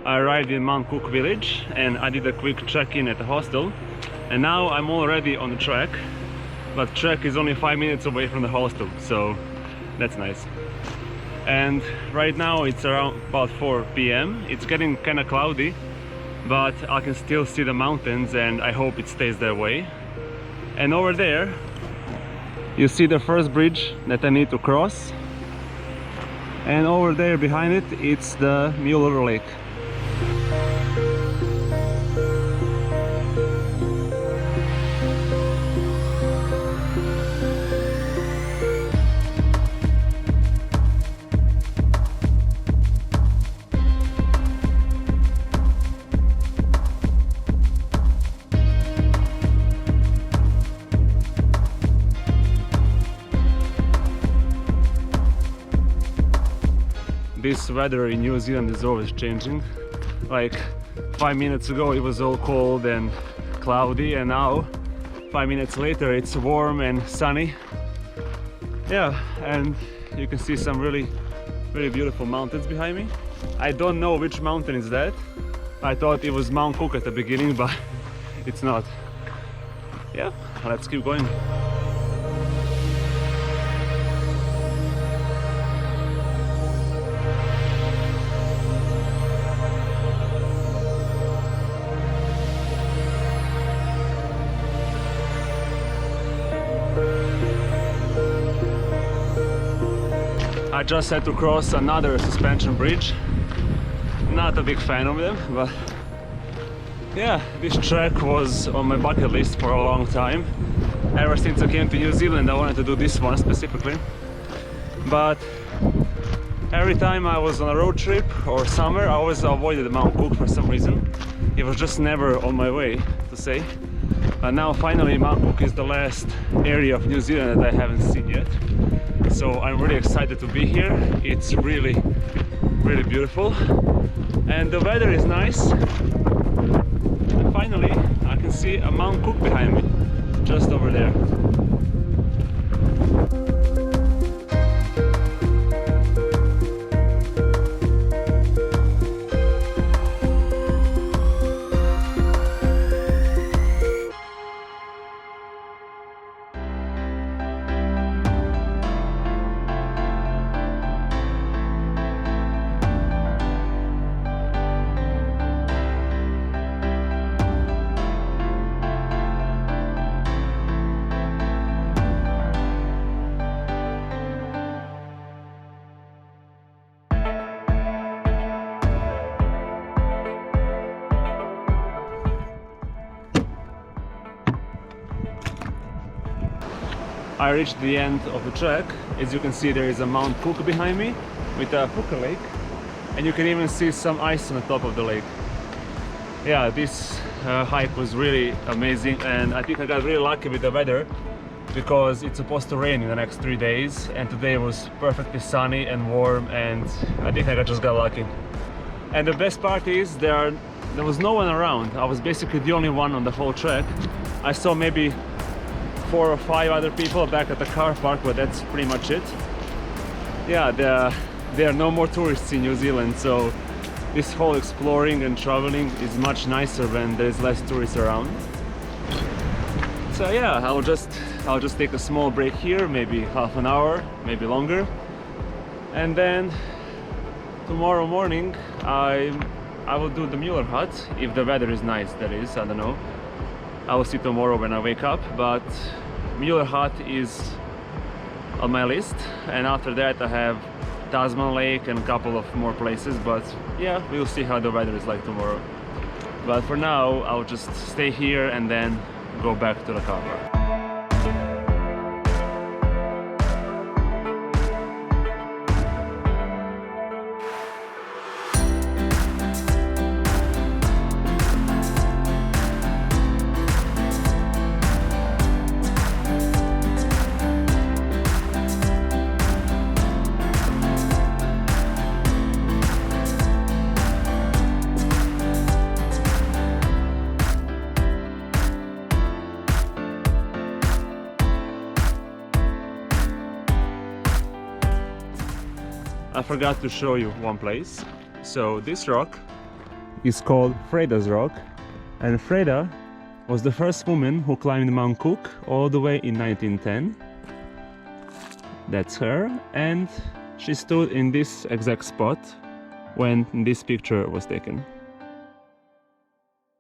I arrived in Mount Cook village and I did a quick check-in at the hostel, and now I'm already on the track, but track is only 5 minutes away from the hostel, so that's nice. And right now it's around about 4 p.m. It's getting kind of cloudy, but I can still see the mountains and I hope it stays that way. And over there you see the first bridge that I need to cross, and over there behind it, it's the Mueller Lake. This weather in New Zealand is always changing. Like 5 minutes ago it was all cold and cloudy, and now 5 minutes later it's warm and sunny. Yeah, and you can see some really beautiful mountains behind me. I don't know which mountain is that. I thought it was Mount Cook at the beginning, but it's not. Yeah, let's keep going. I just had to cross another suspension bridge. Not a big fan of them, but yeah, this trek was on my bucket list for a long time. Ever since I came to New Zealand I wanted to do this one specifically, but every time I was on a road trip or summer I always avoided Mount Cook for some reason. It was just never on my way, to say. And now finally Mount Cook is the last area of New Zealand that I haven't seen yet. So I'm really excited to be here. It's really beautiful and the weather is nice. And finally I can see a Mount Cook behind me, just over there. I reached the end of the trek. As you can see, there is a Mount Cook behind me with a HOOKER lake, and you can even see some ice on the top of the lake. Yeah, this hike was really amazing, and I think I got really lucky with the weather because it's supposed to rain in the next 3 days, and today was perfectly sunny and warm, and I think I just got lucky. And the best part is there was no one around. I was basically the only one on the whole trek. I saw maybe 4 or 5 other people back at the car park, but that's pretty much it. Yeah, there are no more tourists in New Zealand, so this whole exploring and traveling is much nicer when there's less tourists around. So yeah, I'll just take a small break here, maybe half an hour, maybe longer, and then tomorrow morning I will do the Mueller hut, if the weather is nice, that is. I don't know. I will see tomorrow when I wake up, but Mueller hut is on my list, and after that I have Tasman Lake and a couple of more places, but yeah, we'll see how the weather is like tomorrow. But for now I'll just stay here and then go back to the car park. I forgot to show you one place. So this rock is called Freda's Rock, and Freda was the first woman who climbed Mount Cook all the way in 1910. That's her, and she stood in this exact spot when this picture was taken.